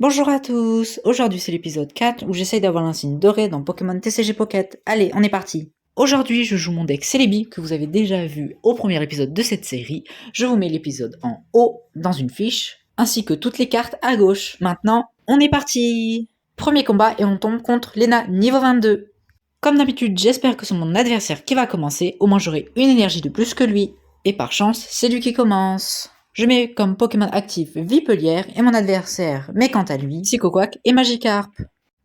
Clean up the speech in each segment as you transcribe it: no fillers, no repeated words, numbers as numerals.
Bonjour à tous, aujourd'hui c'est l'épisode 4 où j'essaye d'avoir l'insigne doré dans Pokémon TCG Pocket. Allez, on est parti. Aujourd'hui je joue mon deck Celebi que vous avez déjà vu au premier épisode de cette série. Je vous mets l'épisode en haut dans une fiche, ainsi que toutes les cartes à gauche. Maintenant, on est parti. Premier combat et on tombe contre Lena niveau 22. Comme d'habitude, j'espère que c'est mon adversaire qui va commencer, au moins j'aurai une énergie de plus que lui. Et par chance, c'est lui qui commence. Je mets comme Pokémon actif Vipelière et mon adversaire met quant à lui Psychoquack et Magikarp.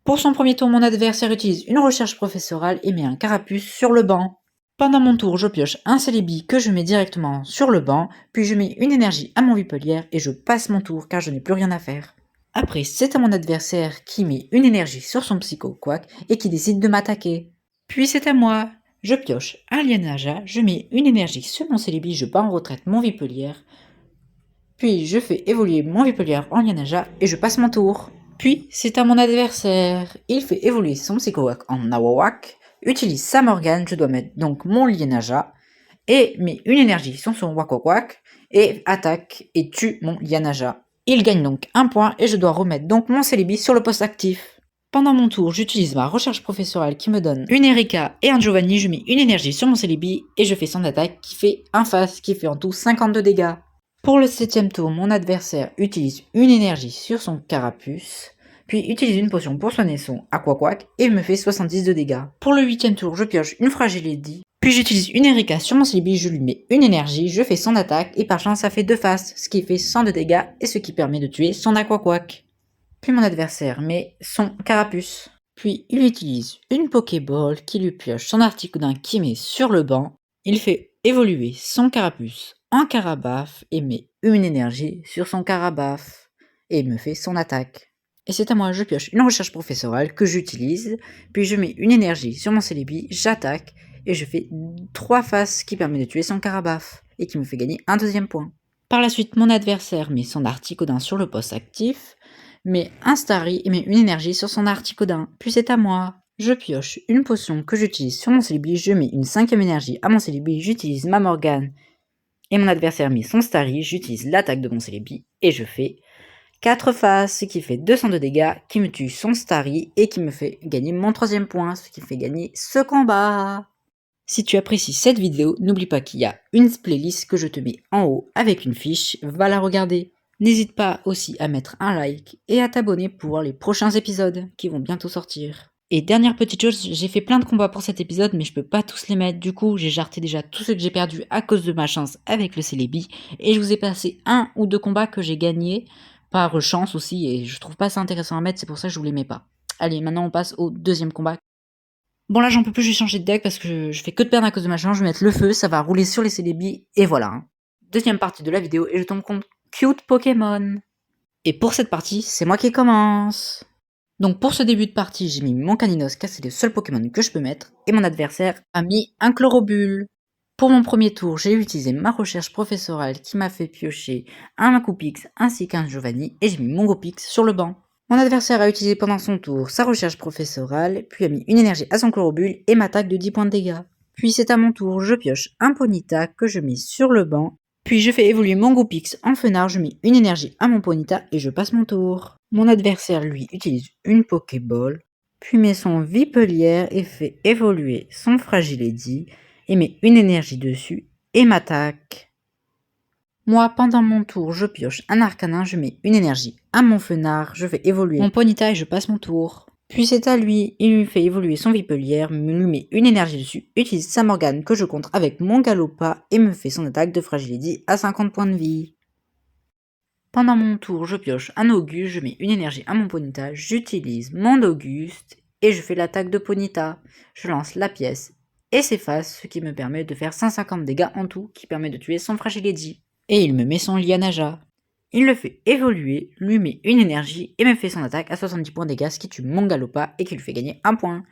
Pour son premier tour, mon adversaire utilise une recherche professorale et met un Carapuce sur le banc. Pendant mon tour, je pioche un Celebi que je mets directement sur le banc, puis je mets une énergie à mon Vipelière et je passe mon tour car je n'ai plus rien à faire. Après, c'est à mon adversaire qui met une énergie sur son Psychoquack et qui décide de m'attaquer. Puis c'est à moi. Je pioche un Lianaja, je mets une énergie sur mon Celebi, je bats en retraite mon Vipelière. Puis je fais évoluer mon Vipelière en Lianaja et je passe mon tour. Puis c'est à mon adversaire. Il fait évoluer son Psychoquack en Nawawak, utilise sa Morgane, je dois mettre donc mon Lianaja, et met une énergie sur son Wakawak, et attaque et tue mon Lianaja. Il gagne donc un point et je dois remettre donc mon Celebi sur le poste actif. Pendant mon tour, j'utilise ma recherche professorale qui me donne une Erika et un Giovanni, je mets une énergie sur mon Celebi et je fais son attaque qui fait un face, qui fait en tout 52 dégâts. Pour le 7ème tour, mon adversaire utilise une énergie sur son Carapuce, puis utilise une potion pour soigner son Aquaquack et me fait 70 de dégâts. Pour le 8ème tour, je pioche une Fragility, puis j'utilise une Erika sur mon Celebi, je lui mets une énergie, je fais son attaque et par chance ça fait 2 faces, ce qui fait 100 de dégâts et ce qui permet de tuer son Aquaquack. Puis mon adversaire met son Carapuce. Puis il utilise une Pokéball qui lui pioche son Articuno qui met sur le banc. Il fait évoluer son Carapuce en Carabaf et met une énergie sur son Carabaf et me fait son attaque. Et c'est à moi, je pioche une recherche professorale que j'utilise, puis je mets une énergie sur mon Celebi, j'attaque et je fais 3 faces qui permet de tuer son Carabaf et qui me fait gagner un 2e point. Par la suite, mon adversaire met son Articodin sur le poste actif, met un Starry et met une énergie sur son Articodin, puis c'est à moi. Je pioche une potion que j'utilise sur mon Celebi, je mets une 5e énergie à mon Celebi, j'utilise ma Morgane et mon adversaire met son Starry, j'utilise l'attaque de mon Celebi et je fais 4 faces, ce qui fait 200 de dégâts, qui me tue son Starry et qui me fait gagner mon 3e point, ce qui fait gagner ce combat. Si tu apprécies cette vidéo, n'oublie pas qu'il y a une playlist que je te mets en haut avec une fiche, va la regarder. N'hésite pas aussi à mettre un like et à t'abonner pour voir les prochains épisodes qui vont bientôt sortir. Et dernière petite chose, j'ai fait plein de combats pour cet épisode mais je peux pas tous les mettre, du coup j'ai jarté déjà tout ce que j'ai perdu à cause de ma chance avec le Celebi et je vous ai passé 1 ou 2 combats que j'ai gagnés par chance aussi et je trouve pas ça intéressant à mettre, c'est pour ça que je vous les mets pas. Allez, maintenant on passe au 2e combat. Bon là j'en peux plus, je vais changer de deck parce que je fais que de perdre à cause de ma chance, je vais mettre le feu, ça va rouler sur les Celebi et voilà. 2e partie de la vidéo et je tombe contre Cute Pokémon. Et pour cette partie, c'est moi qui commence. Donc pour ce début de partie, j'ai mis mon Caninos car c'est le seul Pokémon que je peux mettre, et mon adversaire a mis un Chlorobule. Pour mon premier tour, j'ai utilisé ma recherche professorale qui m'a fait piocher un Makupix ainsi qu'un Giovanni, et j'ai mis mon Gopix sur le banc. Mon adversaire a utilisé pendant son tour sa recherche professorale, puis a mis une énergie à son Chlorobule et m'attaque de 10 points de dégâts. Puis c'est à mon tour, je pioche un Ponyta que je mets sur le banc, puis je fais évoluer mon Gopix en Fenard, je mets une énergie à mon Ponyta et je passe mon tour. Mon adversaire, lui, utilise une Pokéball, puis met son Vipelière et fait évoluer son Fragility, et met une énergie dessus et m'attaque. Moi, pendant mon tour, je pioche un Arcanin, je mets une énergie à mon Fenard, je fais évoluer mon Ponyta et je passe mon tour. Puis c'est à lui, il lui fait évoluer son Vipelière, lui met une énergie dessus, utilise sa Morgane que je contre avec mon Galopa et me fait son attaque de Fragility à 50 points de vie. Pendant mon tour, je pioche un Auguste, je mets une énergie à mon Ponyta, j'utilise mon Auguste et je fais l'attaque de Ponyta. Je lance la pièce et s'efface, ce qui me permet de faire 150 dégâts en tout, qui permet de tuer son Fragility. Et il me met son Lianaja. Il le fait évoluer, lui met une énergie et me fait son attaque à 70 points de dégâts, ce qui tue mon Galopa et qui lui fait gagner un point.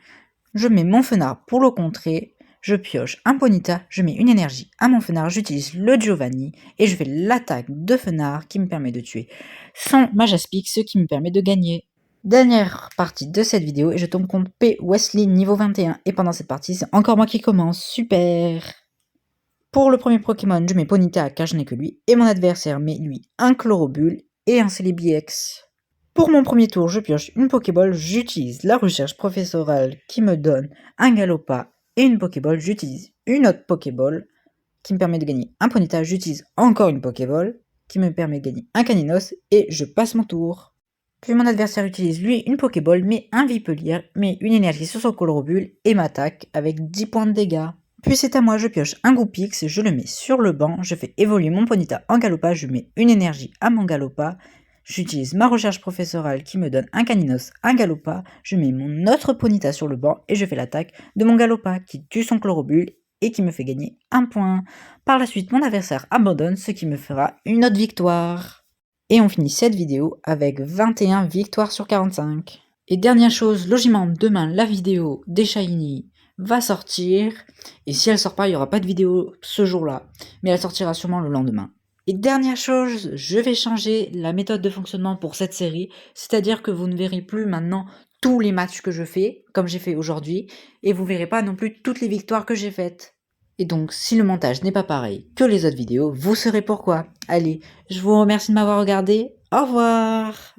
Je mets mon Fenard pour le contrer. Je pioche un Ponyta, je mets une énergie à mon Fenard, j'utilise le Giovanni et je fais l'attaque de Fenard qui me permet de tuer son Majaspic, ce qui me permet de gagner. Dernière partie de cette vidéo et je tombe contre P. Wesley niveau 21 et pendant cette partie c'est encore moi qui commence, super. Pour le premier Pokémon je mets Ponyta car je n'ai que lui et mon adversaire met lui un Chlorobule et un Celebi X. Pour mon premier tour, je pioche une Pokéball, j'utilise la recherche professorale qui me donne un Galopa et une Pokéball, j'utilise une autre Pokéball qui me permet de gagner un Ponyta, j'utilise encore une Pokéball qui me permet de gagner un Caninos et je passe mon tour. Puis mon adversaire utilise lui une Pokéball, met un Vipelier, met une énergie sur son Colorobule et m'attaque avec 10 points de dégâts. Puis c'est à moi, je pioche un Goupix, je le mets sur le banc, je fais évoluer mon Ponyta en Galopa, je mets une énergie à mon Galopa, j'utilise ma recherche professorale qui me donne un Caninos, un Galopa, je mets mon autre Ponyta sur le banc et je fais l'attaque de mon Galopa qui tue son Colorobule et qui me fait gagner un point. Par la suite, mon adversaire abandonne, ce qui me fera une autre victoire. Et on finit cette vidéo avec 21 victoires sur 45. Et dernière chose, logiquement, demain, la vidéo des Shiny va sortir. Et si elle sort pas, il n'y aura pas de vidéo ce jour-là. Mais elle sortira sûrement le lendemain. Et dernière chose, je vais changer la méthode de fonctionnement pour cette série. C'est-à-dire que vous ne verrez plus maintenant tous les matchs que je fais, comme j'ai fait aujourd'hui. Et vous verrez pas non plus toutes les victoires que j'ai faites. Et donc, si le montage n'est pas pareil que les autres vidéos, vous saurez pourquoi. Allez, je vous remercie de m'avoir regardé. Au revoir!